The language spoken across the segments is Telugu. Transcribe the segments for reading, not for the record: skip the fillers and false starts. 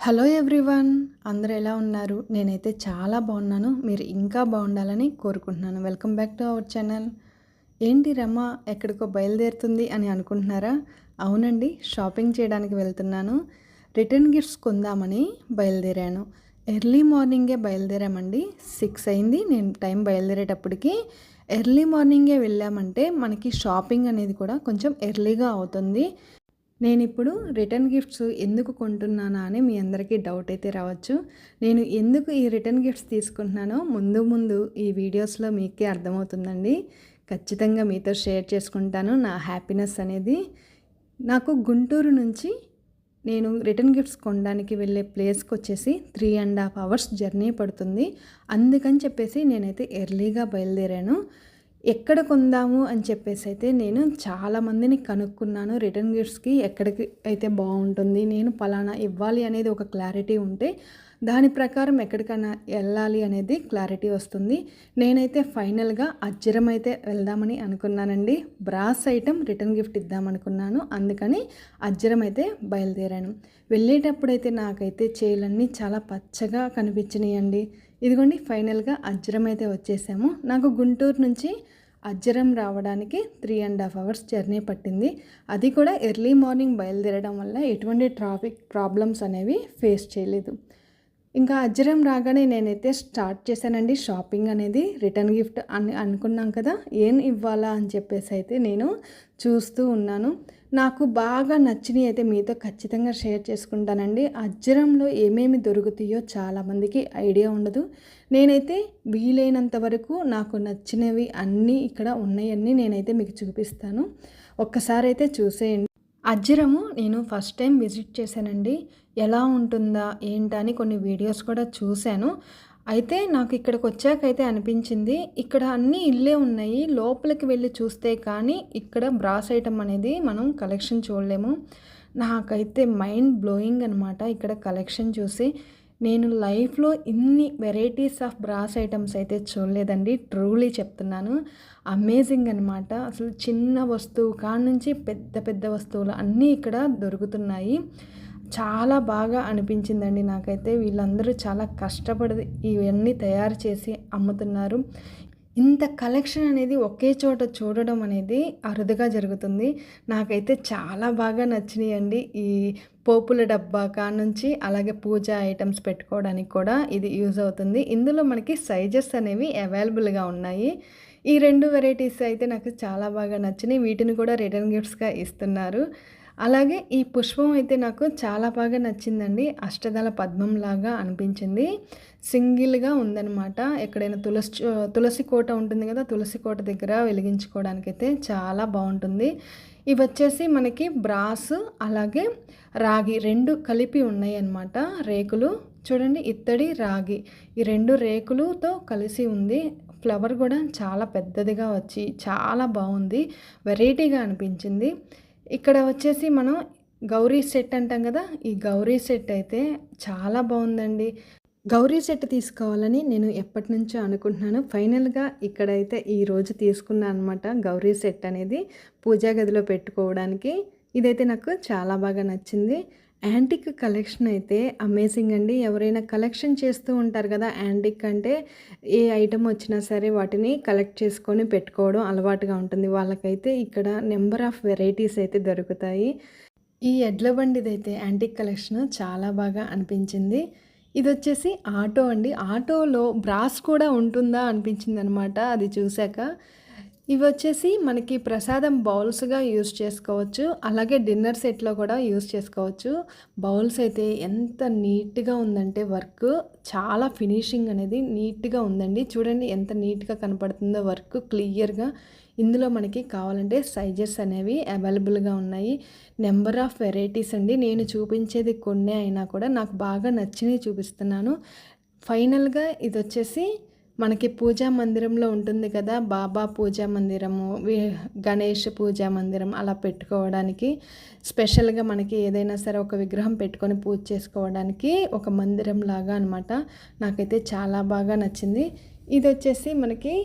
హలో ఎవ్రీవన్, అందరూ ఎలా ఉన్నారు? నేనైతే చాలా బాగున్నాను. మీరు ఇంకా బాగుండాలని కోరుకుంటున్నాను. Welcome back to our channel. ఏంటి రమ ఎక్కడికో బయలుదేరుతుంది అని అనుకుంటున్నారా? అవునండి, షాపింగ్ చేయడానికి వెళ్తున్నాను. రిటర్న్ గిఫ్ట్స్ కొందామని బయలుదేరాను. ఎర్లీ మార్నింగే బయలుదేరామండి. 6 అయింది నేను టైం బయలుదేరేటప్పటికి. ఎర్లీ మార్నింగే వెళ్ళామంటే మనకి షాపింగ్ అనేది కూడా కొంచెం ఎర్లీగా అవుతుంది. నేనిప్పుడు రిటర్న్ గిఫ్ట్స్ ఎందుకు కొంటున్నానా అని మీ అందరికీ డౌట్ అయితే రావచ్చు. నేను ఎందుకు ఈ రిటర్న్ గిఫ్ట్స్ తీసుకుంటున్నానో ముందు ఈ వీడియోస్లో మీకే అర్థమవుతుందండి. ఖచ్చితంగా మీతో షేర్ చేసుకుంటాను నా హ్యాపీనెస్ అనేది. నాకు గుంటూరు నుంచి నేను రిటర్న్ గిఫ్ట్స్ కొనడానికి వెళ్ళే ప్లేస్కి వచ్చేసి 3.5 అవర్స్ జర్నీ పడుతుంది. అందుకని చెప్పేసి నేనైతే ఎర్లీగా బయలుదేరాను. ఎక్కడ కొందాము అని చెప్పేసి అయితే నేను చాలామందిని కనుక్కున్నాను. రిటర్న్ గిఫ్ట్స్కి ఎక్కడికి అయితే బాగుంటుంది, నేను పలానా ఇవ్వాలి అనేది ఒక క్లారిటీ ఉంటే దాని ప్రకారం ఎక్కడికైనా వెళ్ళాలి అనేది క్లారిటీ వస్తుంది. నేనైతే ఫైనల్గా అజ్జరం అయితే వెళ్దామని అనుకున్నానండి. బ్రాస్ ఐటమ్ రిటర్న్ గిఫ్ట్ ఇద్దామనుకున్నాను. అందుకని అజ్జరం అయితే బయలుదేరాను. వెళ్ళేటప్పుడైతే నాకైతే చేతులన్నీ చాలా పచ్చగా కనిపించినాయండి. ఇదిగోండి, ఫైనల్గా అజ్జరం అయితే వచ్చేసాము. నాకు గుంటూరు నుంచి అజ్జరం రావడానికి 3.5 అవర్స్ జర్నీ పట్టింది. అది కూడా ఎర్లీ మార్నింగ్ బయలుదేరడం వల్ల ఎటువంటి ట్రాఫిక్ ప్రాబ్లమ్స్ అనేవి ఫేస్ చేయలేదు. ఇంకా అజ్జరం రాగానే నేనైతే స్టార్ట్ చేశానండి షాపింగ్ అనేది. రిటర్న్ గిఫ్ట్ అని అనుకున్నాం కదా, ఏం ఇవ్వాలా అని చెప్పేసి అయితే నేను చూస్తూ ఉన్నాను. నాకు బాగా నచ్చినవి అయితే మీతో ఖచ్చితంగా షేర్ చేసుకుంటానండి. అజ్జరంలో ఏమేమి దొరుకుతాయో చాలామందికి ఐడియా ఉండదు. నేనైతే వీలైనంత వరకు నాకు నచ్చినవి అన్నీ ఇక్కడ ఉన్నాయన్నీ నేనైతే మీకు చూపిస్తాను. ఒక్కసారి అయితే చూసేయండి. అజ్జరము నేను ఫస్ట్ టైం విజిట్ చేశానండి. ఎలా ఉంటుందా ఏంటా అని కొన్ని వీడియోస్ కూడా చూశాను. అయితే నాకు ఇక్కడికి వచ్చాకైతే అనిపించింది, ఇక్కడ అన్నీ ఇల్లే ఉన్నాయి, లోపలికి వెళ్ళి చూస్తే కానీ ఇక్కడ బ్రాస్ ఐటమ్ అనేది మనం కలెక్షన్ చూడలేము. నాకైతే మైండ్ బ్లోయింగ్ అనమాట ఇక్కడ కలెక్షన్ చూసి. నేను లైఫ్లో ఇన్ని వెరైటీస్ ఆఫ్ బ్రాస్ ఐటమ్స్ అయితే చూడలేదండి. ట్రూలీ చెప్తున్నాను, అమేజింగ్ అనమాట. అసలు చిన్న వస్తువు కాడ నుంచి పెద్ద పెద్ద వస్తువులు అన్నీ ఇక్కడ దొరుకుతున్నాయి. చాలా బాగా అనిపించిందండి నాకైతే. వీళ్ళందరూ చాలా కష్టపడి ఇవన్నీ తయారు చేసి అమ్ముతున్నారు. ఇంత కలెక్షన్ అనేది ఒకే చోట చూడడం అనేది అరుదుగా జరుగుతుంది. నాకైతే చాలా బాగా నచ్చినాయండి. ఈ పోపుల డబ్బా కానుంచి అలాగే పూజా ఐటమ్స్ పెట్టుకోవడానికి కూడా ఇది యూజ్ అవుతుంది. ఇందులో మనకి సైజెస్ అనేవి అవైలబుల్గా ఉన్నాయి. ఈ 2 వెరైటీస్ అయితే నాకు చాలా బాగా నచ్చినాయి. వీటిని కూడా రిటర్న్ గిఫ్ట్స్గా ఇస్తున్నారు. అలాగే ఈ పుష్పం అయితే నాకు చాలా బాగా నచ్చిందండి. అష్టదళ పద్మంలాగా అనిపించింది. సింగిల్గా ఉందన్నమాట. ఎక్కడైనా తులసి కోట ఉంటుంది కదా, తులసి కోట దగ్గర వెలిగించుకోవడానికైతే చాలా బాగుంటుంది. ఇవి వచ్చేసి మనకి బ్రాస్ అలాగే రాగి 2 కలిపి ఉన్నాయి అన్నమాట. రేకులు చూడండి, ఇత్తడి రాగి ఈ 2 రేకులతో కలిసి ఉంది. ఫ్లవర్ కూడా చాలా పెద్దదిగా వచ్చి చాలా బాగుంది, వెరైటీగా అనిపించింది. ఇక్కడ వచ్చేసి మనం గౌరీ సెట్ అంటాం కదా, ఈ గౌరీ సెట్ అయితే చాలా బాగుందండి. గౌరీ సెట్ తీసుకోవాలని నేను ఎప్పటి నుంచో అనుకుంటున్నాను. ఫైనల్గా ఇక్కడైతే ఈరోజు తీసుకున్నాను అనమాట గౌరీ సెట్ అనేది పూజా గదిలో పెట్టుకోవడానికి. ఇదైతే నాకు చాలా బాగా నచ్చింది. యాంటిక్ కలెక్షన్ అయితే అమేజింగ్ అండి. ఎవరైనా కలెక్షన్ చేస్తూ ఉంటారు కదా, యాంటిక్ అంటే ఏ ఐటమ్ వచ్చినా సరే వాటిని కలెక్ట్ చేసుకొని పెట్టుకోవడం అలవాటుగా ఉంటుంది. వాళ్ళకైతే ఇక్కడ నెంబర్ ఆఫ్ వెరైటీస్ అయితే దొరుకుతాయి. ఈ ఎడ్ల బండిదైతే యాంటిక్ కలెక్షన్ చాలా బాగా అనిపించింది. ఇది వచ్చేసి ఆటో అండి. ఆటోలో బ్రాస్ కూడా ఉంటుందా అనిపించింది అనమాట అది చూశాక. ఇవి వచ్చేసి మనకి ప్రసాదం బౌల్స్గా యూస్ చేసుకోవచ్చు, అలాగే డిన్నర్ సెట్లో కూడా యూస్ చేసుకోవచ్చు. బౌల్స్ అయితే ఎంత నీట్గా ఉందంటే వర్క్ చాలా ఫినిషింగ్ అనేది నీట్గా ఉందండి. చూడండి ఎంత నీట్గా కనపడుతుందో వర్క్ క్లియర్గా. ఇందులో మనకి కావాలంటే సైజెస్ అనేవి అవైలబుల్గా ఉన్నాయి. నెంబర్ ఆఫ్ వెరైటీస్ అండి. నేను చూపించేది కొన్ని అయినా కూడా నాకు బాగా నచ్చినవి చూపిస్తున్నాను. ఫైనల్గా ఇది వచ్చేసి మనకి పూజా మందిరంలో ఉంటుంది కదా, బాబా పూజా మందిరము, గణేష్ పూజా మందిరం అలా పెట్టుకోవడానికి స్పెషల్గా మనకి ఏదైనా సరే ఒక విగ్రహం పెట్టుకొని పూజ చేసుకోవడానికి ఒక మందిరం లాగా అనమాట. నాకైతే చాలా బాగా నచ్చింది. ఇది వచ్చేసి మనకి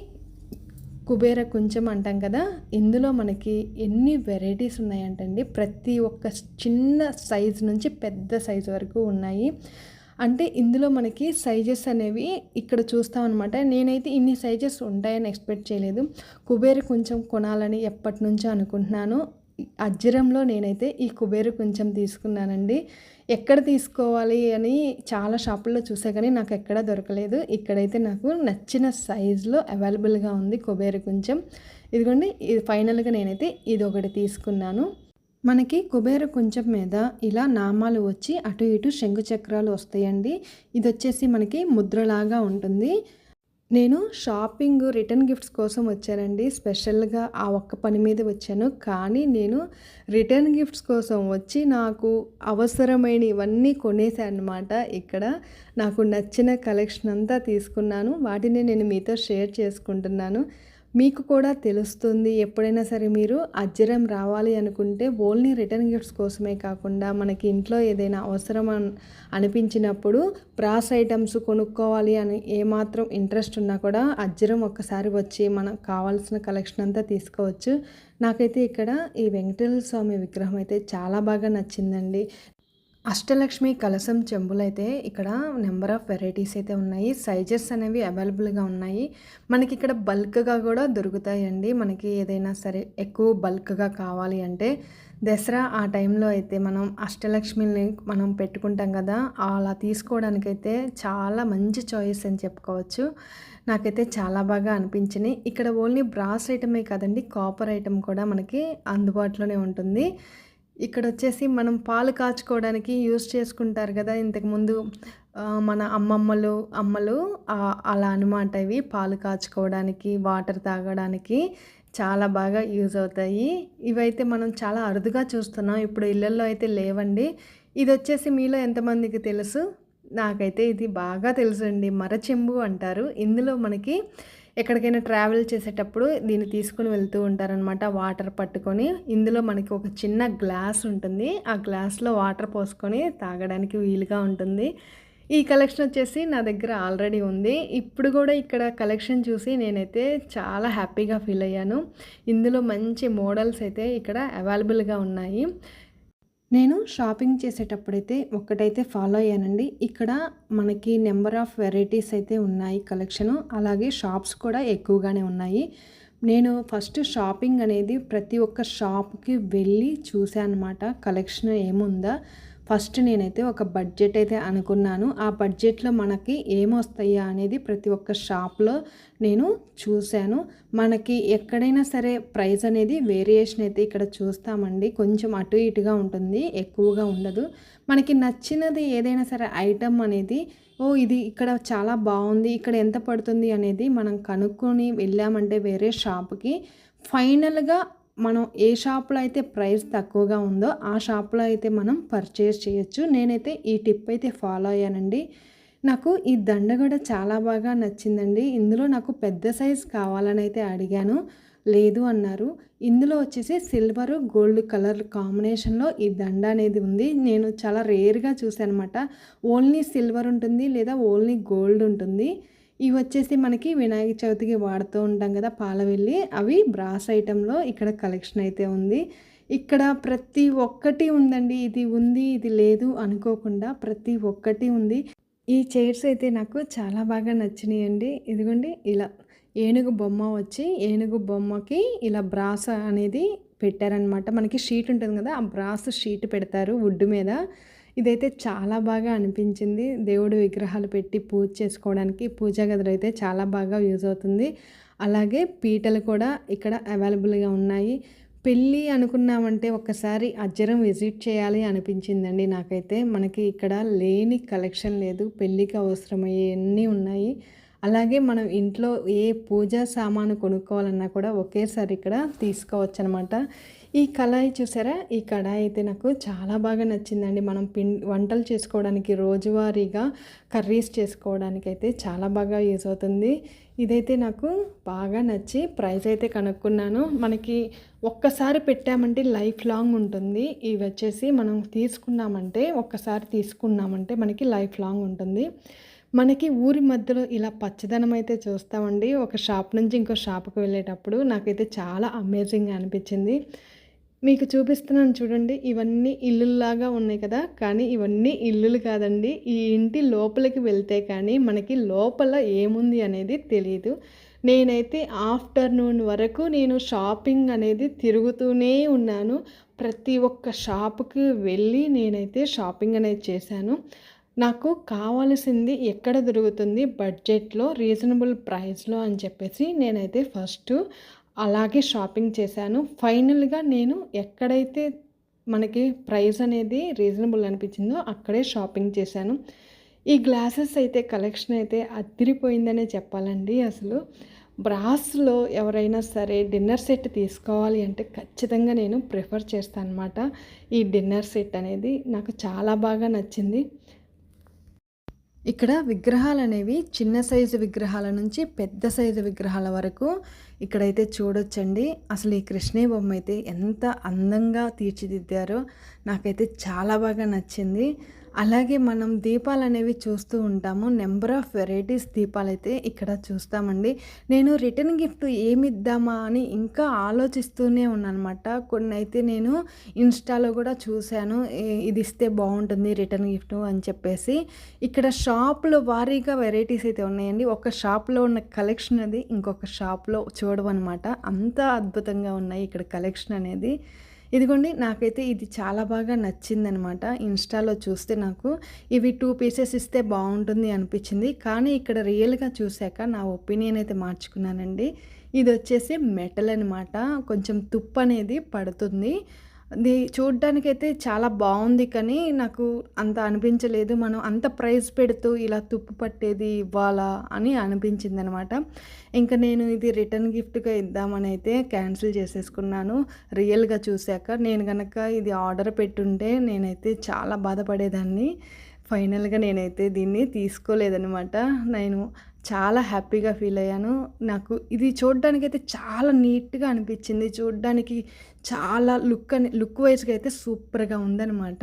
కుబేర కుంచం అంటాం కదా, ఇందులో మనకి ఎన్ని వెరైటీస్ ఉన్నాయంటండి. ప్రతి ఒక్క చిన్న సైజు నుంచి పెద్ద సైజు వరకు ఉన్నాయి. అంటే ఇందులో మనకి సైజెస్ అనేవి ఇక్కడ చూస్తామన్నమాట. నేనైతే ఇన్ని సైజెస్ ఉంటాయని ఎక్స్పెక్ట్ చేయలేదు. కుబేర కొంచెం కొనాలని ఎప్పటి నుంచో అనుకుంటున్నాను. అజ్జరంలో నేనైతే ఈ కుబేర కొంచెం తీసుకున్నానండి. ఎక్కడ తీసుకోవాలి అని చాలా షాపుల్లో చూసా కానీ నాకు ఎక్కడా దొరకలేదు. ఇక్కడైతే నాకు నచ్చిన సైజులో అవైలబుల్గా ఉంది కుబేర కొంచెం. ఇదిగోండి, ఇది ఫైనల్గా నేనైతే ఇది ఒకటి తీసుకున్నాను. మనకి కుబేర కొంచెం మీద ఇలా నామాలు వచ్చి అటు ఇటు శంకు చక్రాలు వస్తాయండి. ఇది వచ్చేసి మనకి ముద్రలాగా ఉంటుంది. నేను షాపింగ్ రిటర్న్ గిఫ్ట్స్ కోసం వచ్చానండి. స్పెషల్గా ఆ ఒక్క పని మీద వచ్చాను. కానీ నేను రిటర్న్ గిఫ్ట్స్ కోసం వచ్చి నాకు అవసరమైనవన్నీ కొనేసాను అనమాట. ఇక్కడ నాకు నచ్చిన కలెక్షన్ అంతా తీసుకున్నాను. వాటిని నేను మీతో షేర్ చేసుకుంటున్నాను. మీకు కూడా తెలుస్తుంది. ఎప్పుడైనా సరే మీరు అజ్జరం రావాలి అనుకుంటే ఓన్లీ రిటర్న్ గిఫ్ట్స్ కోసమే కాకుండా మనకి ఇంట్లో ఏదైనా అవసరం అనిపించినప్పుడు బ్రాస్ ఐటమ్స్ కొనుక్కోవాలి అని ఏమాత్రం ఇంట్రెస్ట్ ఉన్నా కూడా అజ్జరం ఒక్కసారి వచ్చి మనకు కావాల్సిన కలెక్షన్ అంతా తీసుకోవచ్చు. నాకైతే ఇక్కడ ఈ వెంకటేశ్వర స్వామి విగ్రహం అయితే చాలా బాగా నచ్చిందండి. అష్టలక్ష్మి కలశం చెంబులైతే ఇక్కడ నెంబర్ ఆఫ్ వెరైటీస్ అయితే ఉన్నాయి. సైజెస్ అనేవి అవైలబుల్గా ఉన్నాయి. మనకి ఇక్కడ బల్క్గా కూడా దొరుకుతాయండి. మనకి ఏదైనా సరే ఎక్కువ బల్క్గా కావాలి అంటే దసరా ఆ టైంలో అయితే మనం అష్టలక్ష్మిని మనం పెట్టుకుంటాం కదా, అలా తీసుకోవడానికైతే చాలా మంచి చాయిస్ అని చెప్పుకోవచ్చు. నాకైతే చాలా బాగా అనిపించినాయి. ఇక్కడ ఓన్లీ బ్రాస్ ఐటమే కాదండి, కాపర్ ఐటమ్ కూడా మనకి అందుబాటులోనే ఉంటుంది. ఇక్కడ వచ్చేసి మనం పాలు కాచుకోవడానికి యూస్ చేసుకుంటారు కదా, ఇంతకుముందు మన అమ్మలు అలా అనమాట. ఇవి పాలు కాచుకోవడానికి, వాటర్ తాగడానికి చాలా బాగా యూజ్ అవుతాయి. ఇవైతే మనం చాలా అరుదుగా చూస్తున్నాం, ఇప్పుడు ఇళ్ళల్లో అయితే లేవండి. ఇది వచ్చేసి మీలో ఎంతమందికి తెలుసు? నాకైతే ఇది బాగా తెలుసు అండి. మరచెంబు అంటారు. ఇందులో మనకి ఎక్కడికైనా ట్రావెల్ చేసేటప్పుడు దీన్ని తీసుకుని వెళ్తూ ఉంటారనమాట, వాటర్ పట్టుకొని. ఇందులో మనకి ఒక చిన్న గ్లాస్ ఉంటుంది. ఆ గ్లాస్లో వాటర్ పోసుకొని తాగడానికి వీలుగా ఉంటుంది. ఈ కలెక్షన్ వచ్చేసి నా దగ్గర ఆల్రెడీ ఉంది. ఇప్పుడు కూడా ఇక్కడ కలెక్షన్ చూసి నేనైతే చాలా హ్యాపీగా ఫీల్ అయ్యాను. ఇందులో మంచి మోడల్స్ అయితే ఇక్కడ అవైలబుల్గా ఉన్నాయి. నేను షాపింగ్ చేసేటప్పుడైతే ఒక్కటైతే ఫాలో అయ్యానండి. ఇక్కడ మనకి నెంబర్ ఆఫ్ వెరైటీస్ అయితే ఉన్నాయి కలెక్షను. అలాగే షాప్స్ కూడా ఎక్కువగానే ఉన్నాయి. నేను ఫస్ట్ షాపింగ్ అనేది ప్రతి ఒక్క షాప్కి వెళ్ళి చూసాను అనమాట, కలెక్షన్ ఏముందా. ఫస్ట్ నేనైతే ఒక బడ్జెట్ అయితే అనుకున్నాను. ఆ బడ్జెట్లో మనకి ఏమొస్తాయా అనేది ప్రతి ఒక్క షాప్లో నేను చూశాను. మనకి ఎక్కడైనా సరే ప్రైస్ అనేది వేరియేషన్ అయితే ఇక్కడ చూస్తామండి. కొంచెం అటు ఇటుగా ఉంటుంది, ఎక్కువగా ఉండదు. మనకి నచ్చినది ఏదైనా సరే ఐటమ్ అనేది, ఇది ఇక్కడ చాలా బాగుంది, ఇక్కడ ఎంత పడుతుంది అనేది మనం కనుక్కొని వెళ్ళామంటే వేరే షాప్కి, ఫైనల్గా మనం ఏ షాప్లో అయితే ప్రైస్ తక్కువగా ఉందో ఆ షాప్లో అయితే మనం పర్చేస్ చేయొచ్చు. నేనైతే ఈ టిప్ అయితే ఫాలో అయ్యానండి. నాకు ఈ దండ కూడా చాలా బాగా నచ్చిందండి. ఇందులో నాకు పెద్ద సైజ్ కావాలని అయితే అడిగాను, లేదు అన్నారు. ఇందులో వచ్చేసి సిల్వరు గోల్డ్ కలర్ కాంబినేషన్లో ఈ దండ అనేది ఉంది. నేను చాలా రేర్గా చూసాను అనమాట. ఓన్లీ సిల్వర్ ఉంటుంది లేదా ఓన్లీ గోల్డ్ ఉంటుంది. ఇవి వచ్చేసి మనకి వినాయక చవితికి వాడుతూ ఉంటాం కదా పాలవెల్లి, అవి బ్రాస్ ఐటెంలో ఇక్కడ కలెక్షన్ అయితే ఉంది. ఇక్కడ ప్రతి ఒక్కటి ఉందండి. ఇది ఉంది ఇది లేదు అనుకోకుండా ప్రతి ఒక్కటి ఉంది. ఈ చైర్స్ అయితే నాకు చాలా బాగా నచ్చినాయండి. ఇదిగోండి, ఇలా ఏనుగు బొమ్మ వచ్చి ఏనుగు బొమ్మకి ఇలా బ్రాస్ అనేది పెట్టారనమాట. మనకి షీట్ ఉంటుంది కదా, ఆ బ్రాస్ షీట్ పెడతారు వుడ్ మీద. ఇదైతే చాలా బాగా అనిపించింది. దేవుడు విగ్రహాలు పెట్టి పూజ చేసుకోవడానికి పూజా గదిలో అయితే చాలా బాగా యూజ్ అవుతుంది. అలాగే పీటలు కూడా ఇక్కడ అవైలబుల్గా ఉన్నాయి. పెళ్ళి అనుకున్నామంటే ఒక్కసారి అజ్జరం విజిట్ చేయాలి అనిపించిందండి నాకైతే. మనకి ఇక్కడ లేని కలెక్షన్ లేదు, పెళ్ళికి అవసరమయ్యేవన్నీ ఉన్నాయి. అలాగే మనం ఇంట్లో ఏ పూజా సామాను కొనుక్కోవాలన్నా కూడా ఒకేసారి ఇక్కడ తీసుకోవచ్చు అనమాట. ఈ కళాయి చూసారా, ఈ కడాయి అయితే నాకు చాలా బాగా నచ్చిందండి. మనం వంటలు చేసుకోవడానికి, రోజువారీగా కర్రీస్ చేసుకోవడానికి అయితే చాలా బాగా యూజ్ అవుతుంది. ఇదైతే నాకు బాగా నచ్చి ప్రైస్ అయితే కనుక్కున్నాను. మనకి ఒక్కసారి పెట్టామంటే లైఫ్ లాంగ్ ఉంటుంది. ఇవి వచ్చేసి మనం తీసుకున్నామంటే ఒక్కసారి తీసుకున్నామంటే మనకి లైఫ్ లాంగ్ ఉంటుంది. మనకి ఊరి మధ్యలో ఇలా పచ్చదనం అయితే చూస్తామండి. ఒక షాప్ నుంచి ఇంకో షాప్‌కి వెళ్ళేటప్పుడు నాకైతే చాలా అమేజింగ్‌గా అనిపించింది. మీకు చూపిస్తున్నాను చూడండి. ఇవన్నీ ఇల్లుల్లాగా ఉన్నాయి కదా! కానీ ఇవన్నీ ఇల్లులు కాదండి. ఈ ఇంటి లోపలికి వెళ్తే కానీ మనకి లోపల ఏముంది అనేది తెలీదు. నేనైతే ఆఫ్టర్‌నూన్ వరకు నేను షాపింగ్ అనేది తిరుగుతూనే ఉన్నాను. ప్రతి ఒక్క షాప్‌కి వెళ్ళి నేనైతే షాపింగ్ అనేది చేశాను. నాకు కావాల్సింది ఎక్కడ దొరుకుతుంది బడ్జెట్‌లో, రీజనబుల్ ప్రైస్‌లో అని చెప్పేసి నేనైతే ఫస్టు అలాగే షాపింగ్ చేశాను. ఫైనల్‌గా నేను ఎక్కడైతే మనకి ప్రైస్ అనేది రీజనబుల్ అనిపించిందో అక్కడే షాపింగ్ చేశాను. ఈ గ్లాసెస్ అయితే కలెక్షన్ అయితే అదిరిపోయిందనే చెప్పాలండి అసలు. బ్రాస్‌లో ఎవరైనా సరే డిన్నర్ సెట్ తీసుకోవాలి అంటే ఖచ్చితంగా నేను ప్రిఫర్ చేస్తానన్నమాట. ఈ డిన్నర్ సెట్ అనేది నాకు చాలా బాగా నచ్చింది. ఇక్కడ విగ్రహాలనేవి చిన్న సైజు విగ్రహాల నుంచి పెద్ద సైజు విగ్రహాల వరకు ఇక్కడైతే చూడొచ్చండి. అసలు ఈ కృష్ణయ్య బొమ్మ అయితే ఎంత అందంగా తీర్చిదిద్దారో నాకైతే చాలా బాగా నచ్చింది. అలాగే మనం దీపాలనేవి చూస్తూ ఉంటాము. నెంబర్ ఆఫ్ వెరైటీస్ దీపాలైతే ఇక్కడ చూస్తామండి. నేను రిటర్న్ గిఫ్ట్ ఏమిద్దామా అని ఇంకా ఆలోచిస్తూనే ఉన్నానన్నమాట. కొన్నైతే నేను ఇన్‌స్టాలో కూడా చూశాను. ఇది ఇస్తే బాగుంటుంది రిటర్న్ గిఫ్ట్ అని చెప్పేసి. ఇక్కడ షాపుల వారీగా వెరైటీస్ అయితే ఉన్నాయండి. ఒక షాప్‌లో ఉన్న కలెక్షన్ అది ఇంకొక షాప్‌లో చూడవనమాట. అంత అద్భుతంగా ఉన్నాయి ఇక్కడ కలెక్షన్ అనేది. ఇదిగోండి నాకైతే ఇది చాలా బాగా నచ్చిందనమాట. ఇన్‌స్టాలో చూస్తే నాకు ఇవి 2 పీసెస్ ఇస్తే బాగుంటుంది అనిపించింది. కానీ ఇక్కడ రియల్‌గా చూశాక నా ఒపీనియన్ అయితే మార్చుకున్నానండి. ఇదొచ్చేసి మెటల్ అనమాట. కొంచెం తుప్పనేది పడుతుంది. అది చూడ్డానికైతే చాలా బావుంది, కానీ నాకు అంత అనిపించలేదు. మనం అంత ప్రైస్ పెడుతూ ఇలా తుప్పు పట్టేది ఇవ్వాలా అని అనిపించిందనమాట. ఇంక నేను ఇది రిటర్న్ గిఫ్ట్‌గా ఇద్దామని అయితే క్యాన్సిల్ చేసేసుకున్నాను. రియల్‌గా చూశాక నేను గనక ఇది ఆర్డర్ పెట్టుంటే నేనైతే చాలా బాధపడేదాన్ని. ఫైనల్‌గా నేనైతే దీన్ని తీసుకోలేదనమాట. నేను చాలా హ్యాపీగా ఫీల్ అయ్యాను. నాకు ఇది చూడ్డానికైతే చాలా నీట్‌గా అనిపించింది. చూడ్డానికి చాలా లుక్ వైస్‌గా అయితే సూపర్‌గా ఉందనమాట.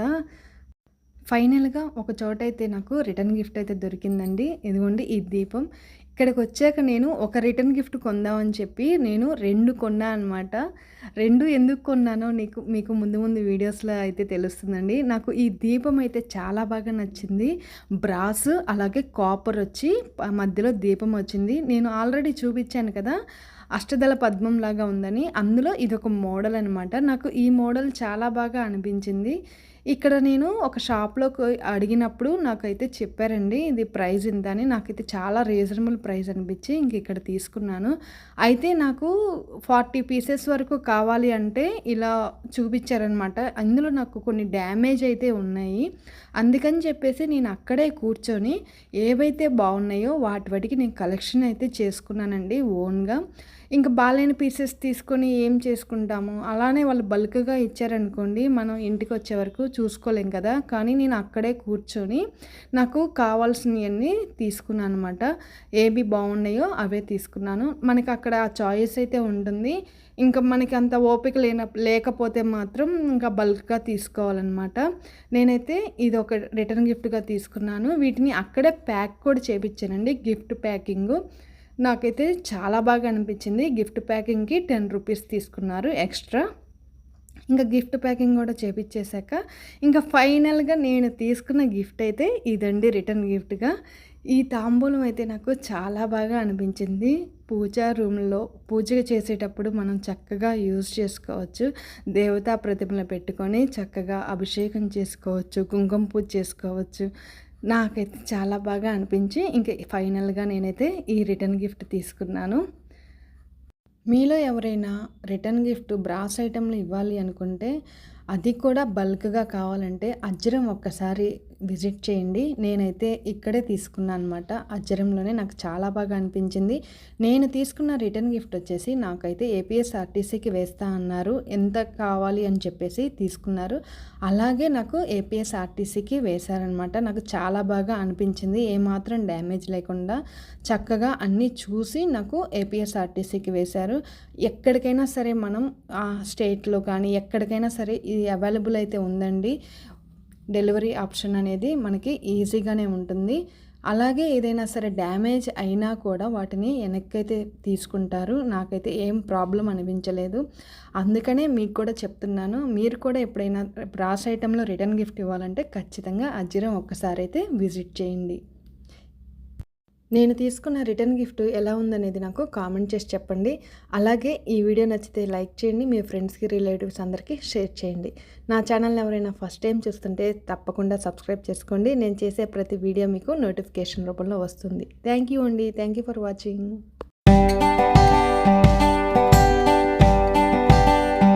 ఫైనల్‌గా ఒక చోటైతే నాకు రిటర్న్ గిఫ్ట్ అయితే దొరికిందండి. ఇదిగోండి ఈ దీపం. ఇక్కడికొచ్చాక నేను ఒక రిటర్న్ గిఫ్ట్ కొందామని చెప్పి నేను 2 కొన్నా అనమాట. 2 ఎందుకు కొన్నానో మీకు ముందు ముందు వీడియోస్‌లో అయితే తెలుస్తుందండి. నాకు ఈ దీపం అయితే చాలా బాగా నచ్చింది. బ్రాస్ అలాగే కాపర్ వచ్చి మధ్యలో దీపం వచ్చింది. నేను ఆల్రెడీ చూపించాను కదా! అష్టదళ పద్మంలాగా ఉందని. అందులో ఇదొక మోడల్ అనమాట. నాకు ఈ మోడల్ చాలా బాగా అనిపించింది. ఇక్కడ నేను ఒక షాప్‌లోకి అడిగినప్పుడు నాకైతే చెప్పారండి. ఇది ప్రైస్ ఇంత అని. నాకైతే చాలా రీజనబుల్ ప్రైస్ అనిపించి ఇంక ఇక్కడ తీసుకున్నాను. అయితే నాకు 40 పీసెస్ వరకు కావాలి అంటే ఇలా చూపించారనమాట. అందులో నాకు కొన్ని డ్యామేజ్ అయితే ఉన్నాయి. అందుకని చెప్పేసి నేను అక్కడే కూర్చొని ఏవైతే బాగున్నాయో వాటికి నేను కలెక్షన్ అయితే చేసుకున్నానండి ఓన్‌గా. ఇంక బాలేని పీసెస్ తీసుకొని ఏం చేసుకుంటాము. అలానే వాళ్ళు బల్క్‌గా ఇచ్చారనుకోండి, మనం ఇంటికి వచ్చే వరకు చూసుకోలేం కదా! కానీ నేను అక్కడే కూర్చొని నాకు కావాల్సినయన్నీ తీసుకున్నాను అనమాట. ఏవి బాగున్నాయో అవే తీసుకున్నాను. మనకి అక్కడ ఆ చాయిస్ అయితే ఉంటుంది. ఇంకా మనకి అంత ఓపిక లేకపోతే మాత్రం ఇంకా బల్క్‌గా తీసుకోవాలన్నమాట. నేనైతే ఇది ఒక రిటర్న్ గిఫ్ట్‌గా తీసుకున్నాను. వీటిని అక్కడే ప్యాక్ కూడా చేపించానండి, గిఫ్ట్ ప్యాకింగు. నాకైతే చాలా బాగా అనిపించింది. గిఫ్ట్ ప్యాకింగ్‌కి 10 రూపీస్ తీసుకున్నారు ఎక్స్ట్రా. ఇంకా గిఫ్ట్ ప్యాకింగ్ కూడా చేపిచ్చేసాక ఇంకా ఫైనల్‌గా నేను తీసుకున్న గిఫ్ట్ అయితే ఇదండి రిటర్న్ గిఫ్ట్‌గా. ఈ తాంబూలం అయితే నాకు చాలా బాగా అనిపించింది. పూజా రూమ్‌లో పూజ చేసేటప్పుడు మనం చక్కగా యూజ్ చేసుకోవచ్చు. దేవతా ప్రతిమలు పెట్టుకొని చక్కగా అభిషేకం చేసుకోవచ్చు, కుంకుమ పూజ చేసుకోవచ్చు. నాకైతే చాలా బాగా అనిపించి ఇంక ఫైనల్‌గా నేనైతే ఈ రిటర్న్ గిఫ్ట్ తీసుకున్నాను. మీలో ఎవరైనా రిటర్న్ గిఫ్ట్ బ్రాస్ ఐటెంలు ఇవ్వాలి అనుకుంటే, అది కూడా బల్క్‌గా కావాలంటే అజ్జరం ఒక్కసారి విజిట్ చేయండి. నేనైతే ఇక్కడే తీసుకున్నాను అనమాట. అజ్జరంలోనే నాకు చాలా బాగా అనిపించింది. నేను తీసుకున్న రిటర్న్ గిఫ్ట్ వచ్చేసి నాకైతే ఏపీఎస్ఆర్టీసీకి వేస్తా అన్నారు. ఎంత కావాలి అని చెప్పేసి తీసుకున్నారు. అలాగే నాకు ఏపీఎస్ఆర్టీసీకి వేశారనమాట. నాకు చాలా బాగా అనిపించింది. ఏమాత్రం డ్యామేజ్ లేకుండా చక్కగా అన్నీ చూసి నాకు ఏపీఎస్ఆర్టీసీకి వేశారు. ఎక్కడికైనా సరే మనం స్టేట్లో కానీ ఎక్కడికైనా సరే ఇది అవైలబుల్ అయితే ఉందండి. డెలివరీ ఆప్షన్ అనేది మనకి ఈజీగానే ఉంటుంది. అలాగే ఏదైనా సరే డ్యామేజ్ అయినా కూడా వాటిని వెనక్కైతే తీసుకుంటారు. నాకైతే ఏం ప్రాబ్లమ్ అనిపించలేదు. అందుకనే మీకు కూడా చెప్తున్నాను. మీరు కూడా ఎప్పుడైనా బ్రాస్ ఐటెంలో రిటర్న్ గిఫ్ట్ ఇవ్వాలంటే ఖచ్చితంగా అజ్జిరం ఒక్కసారైతే విజిట్ చేయండి. నేను తీసుకున్న రిటర్న్ గిఫ్ట్ ఎలా ఉందనేది నాకు కామెంట్ చేసి చెప్పండి. అలాగే ఈ వీడియో నచ్చితే లైక్ చేయండి. మీ ఫ్రెండ్స్‌కి, రిలేటివ్స్ అందరికీ షేర్ చేయండి. నా ఛానల్‌ని ఎవరైనా ఫస్ట్ టైం చూస్తుంటే తప్పకుండా సబ్స్క్రైబ్ చేసుకోండి. నేను చేసే ప్రతి వీడియో మీకు నోటిఫికేషన్ రూపంలో వస్తుంది. థ్యాంక్ యూ అండి. Thank you for watching.